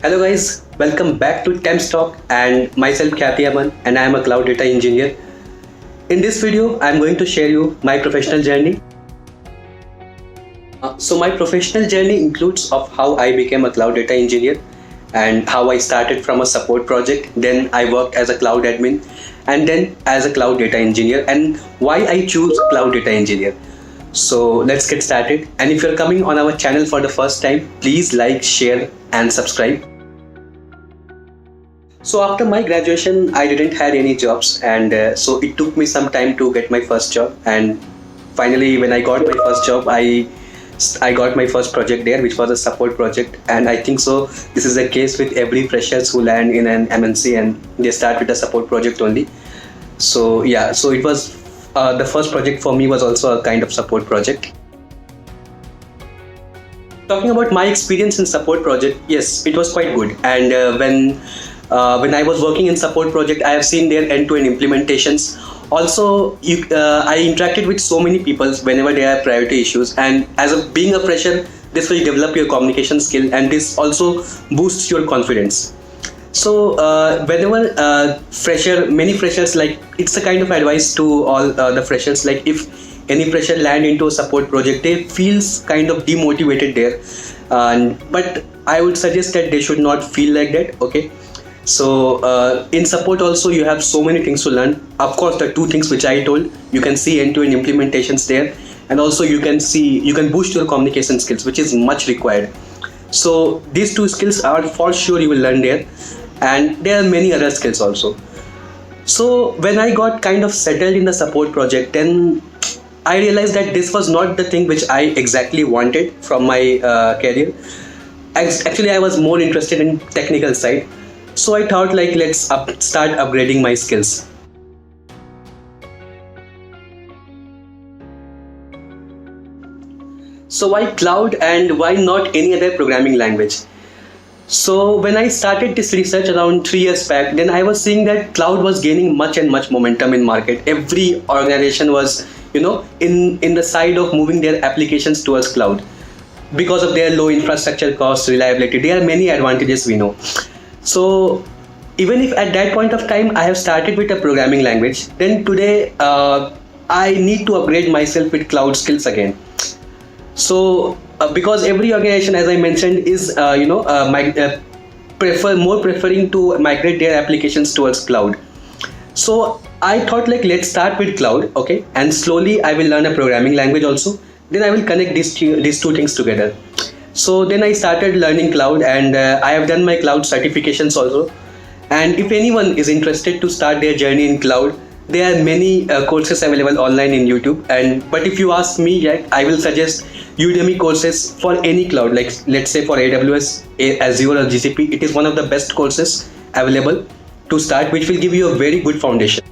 Hello guys, welcome back to TEMs Talk and myself Kathy Aman and I am a cloud data engineer. In this video, I am going to share you my professional journey. So my professional journey includes of how I became a cloud data engineer and how I started from a support project. Then I worked as a cloud admin and then as a cloud data engineer and why I choose cloud data engineer. So let's get started. And if you're coming on our channel for the first time, please like, share and subscribe. So after my graduation, I didn't have any jobs and so it took me some time to get my first job. And finally, when I got my first job, I got my first project there, which was a support project. And I think so this is the case with every freshers who land in an MNC and they start with a support project only. So yeah, so it was the first project for me was also a kind of support project. Talking about my experience in support project, yes, it was quite good. And when I was working in support project, I have seen their end-to-end implementations. Also, I interacted with so many people whenever there are priority issues. And being a fresher, this will develop your communication skill and this also boosts your confidence. So whenever many freshers, like it's a kind of advice to all the freshers, like if any fresher land into a support project, they feels kind of demotivated there. But I would suggest that they should not feel like that, okay? So in support also you have so many things to learn. Of course, the two things which I told, you can see end-to-end implementations there, and also you can boost your communication skills, which is much required. So these two skills are for sure you will learn there, and there are many other skills also. So when I got kind of settled in the support project, then I realized that this was not the thing which I exactly wanted from my career. Actually, I was more interested in technical side. So I thought like let's start upgrading my skills. So why cloud and why not any other programming language? So when I started this research around 3 years back, then I was seeing that cloud was gaining much and much momentum in market. Every organization was, in the side of moving their applications towards cloud because of their low infrastructure costs, reliability. There are many advantages we know. So even if at that point of time I have started with a programming language, then today I need to upgrade myself with cloud skills again. So because every organization, as I mentioned, is preferring to migrate their applications towards cloud. So I thought like let's start with cloud, okay, and slowly I will learn a programming language also. Then I will connect these two things together. So then I started learning cloud and I have done my cloud certifications also. And if anyone is interested to start their journey in cloud, there are many courses available online in YouTube. But if you ask me, yeah, I will suggest Udemy courses for any cloud, like let's say for AWS, Azure or GCP. It is one of the best courses available to start, which will give you a very good foundation.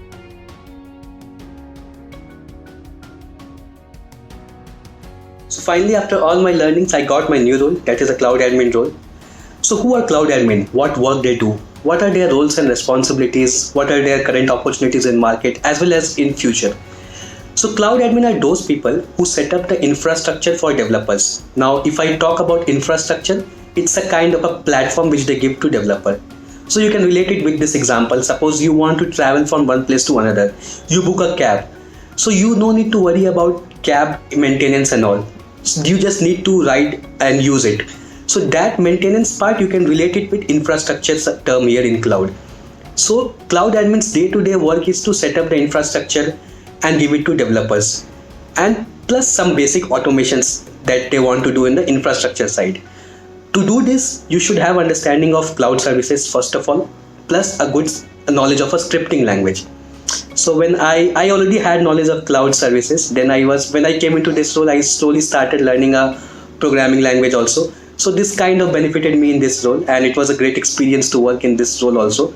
So finally, after all my learnings, I got my new role, that is a cloud admin role. So who are cloud admin? What work they do? What are their roles and responsibilities? What are their current opportunities in market as well as in future? So cloud admin are those people who set up the infrastructure for developers. Now, if I talk about infrastructure, it's a kind of a platform which they give to developer. So you can relate it with this example. Suppose you want to travel from one place to another. You book a cab. So you no need to worry about cab maintenance and all. You just need to ride and use it. So that maintenance part you can relate it with infrastructure term here in cloud. So cloud admin's day-to-day work is to set up the infrastructure and give it to developers, and plus some basic automations that they want to do in the infrastructure side. To do this, you should have understanding of cloud services first of all, plus a good knowledge of a scripting language. So when I already had knowledge of cloud services, then when I came into this role, I slowly started learning a programming language also. So this kind of benefited me in this role, and it was a great experience to work in this role also.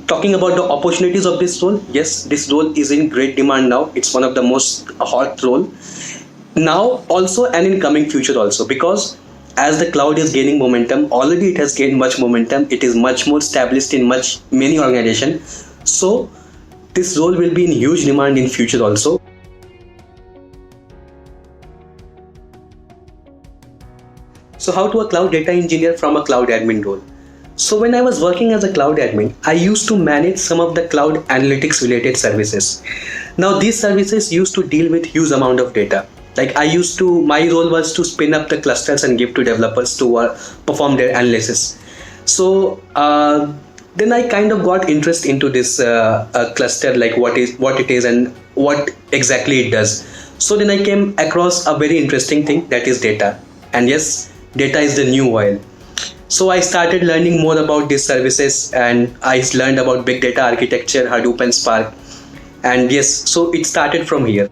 Talking about the opportunities of this role, yes, this role is in great demand now. It's one of the most hot role now also and in coming future also, because as the cloud is gaining momentum, already it has gained much momentum. It is much more established in many organizations. So this role will be in huge demand in future also. So how to a cloud data engineer from a cloud admin role? So when I was working as a cloud admin, I used to manage some of the cloud analytics related services. Now these services used to deal with huge amount of data. Like my role was to spin up the clusters and give to developers to perform their analysis. So then I kind of got interest into this cluster, like what it is and what exactly it does. So then I came across a very interesting thing, that is data. And yes, data is the new oil. So I started learning more about these services, and I learned about big data architecture, Hadoop and Spark. And yes, so it started from here.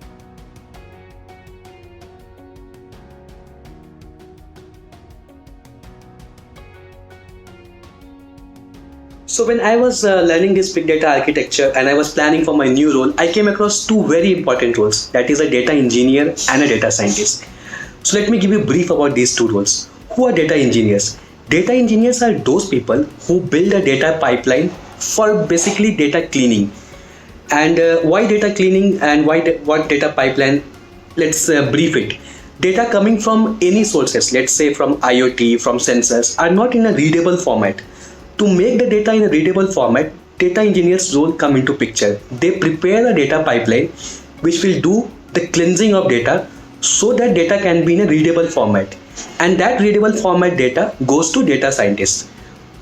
So when I was learning this big data architecture and I was planning for my new role, I came across two very important roles. That is a data engineer and a data scientist. So let me give you a brief about these two roles. Who are data engineers? Data engineers are those people who build a data pipeline for basically data cleaning. And why data cleaning and what data pipeline? Let's brief it. Data coming from any sources, let's say from IoT, from sensors, are not in a readable format. To make the data in a readable format, data engineers' role come into picture. They prepare a data pipeline which will do the cleansing of data so that data can be in a readable format. And that readable format data goes to data scientists.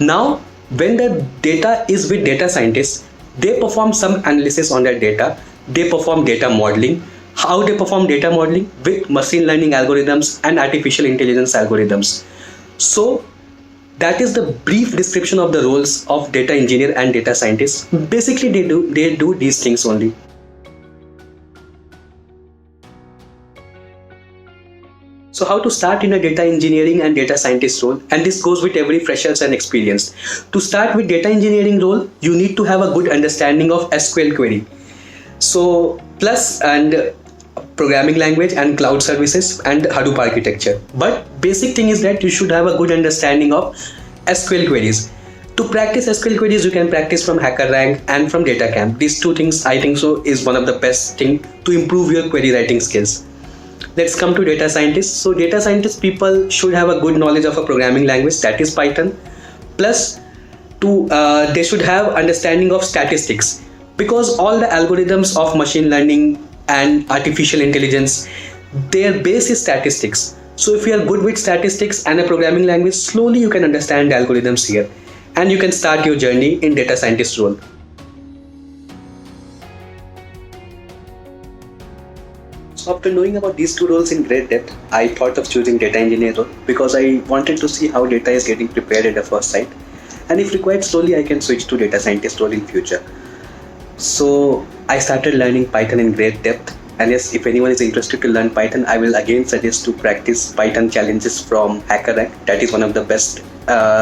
Now, when the data is with data scientists, they perform some analysis on that data. They perform data modeling. How they perform data modeling? With machine learning algorithms and artificial intelligence algorithms. So that is the brief description of the roles of data engineer and data scientist. Basically, they do these things only. So how to start in a data engineering and data scientist role, and this goes with every freshers and experienced. To start with data engineering role, you need to have a good understanding of SQL query. So plus and programming language and cloud services and Hadoop architecture. But basic thing is that you should have a good understanding of SQL queries. To practice SQL queries, you can practice from HackerRank and from DataCamp. These two things I think so is one of the best thing to improve your query writing skills. Let's come to data scientists. So data scientist people should have a good knowledge of a programming language, that is Python. Plus they should have understanding of statistics, because all the algorithms of machine learning and artificial intelligence, their base is statistics. So if you are good with statistics and a programming language, slowly you can understand the algorithms here and you can start your journey in data scientist role. So after knowing about these two roles in great depth, I thought of choosing data engineer role because I wanted to see how data is getting prepared at the first sight, and if required, slowly I can switch to data scientist role in future. So I started learning Python in great depth, and yes, if anyone is interested to learn Python, I will again suggest to practice Python challenges from HackerRank. That is one of the best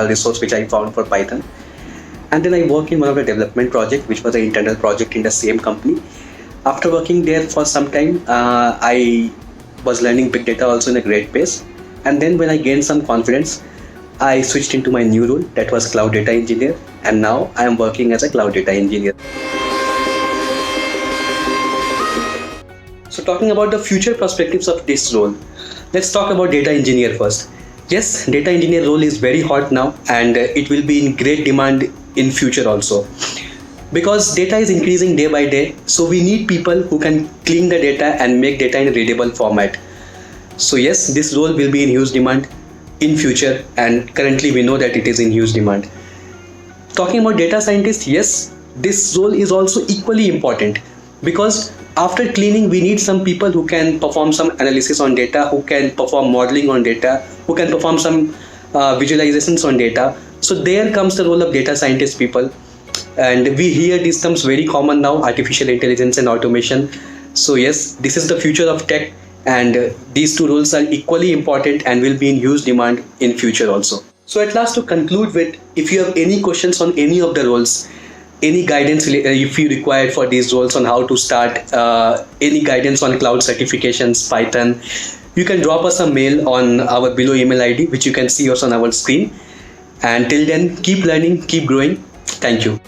resource which I found for Python. And then I worked in one of the development project, which was an internal project in the same company. After working there for some time, I was learning big data also in a great pace. And then when I gained some confidence, I switched into my new role, that was cloud data engineer, and now I am working as a cloud data engineer. So talking about the future perspectives of this role, let's talk about data engineer first. Yes, data engineer role is very hot now, and it will be in great demand in future also. Because data is increasing day by day, so we need people who can clean the data and make data in a readable format. So yes, this role will be in huge demand in future, and currently we know that it is in huge demand. Talking about data scientist, yes, this role is also equally important, because after cleaning we need some people who can perform some analysis on data, who can perform modeling on data, who can perform some visualizations on data. So there comes the role of data scientist people. And we hear these terms very common now, artificial intelligence and automation. So yes, this is the future of tech, and these two roles are equally important and will be in huge demand in future also. So at last, to conclude with, if you have any questions on any of the roles, any guidance if you require for these roles on how to start, any guidance on cloud certifications, Python, you can drop us a mail on our below email ID, which you can see us on our screen. And till then, keep learning, keep growing. Thank you.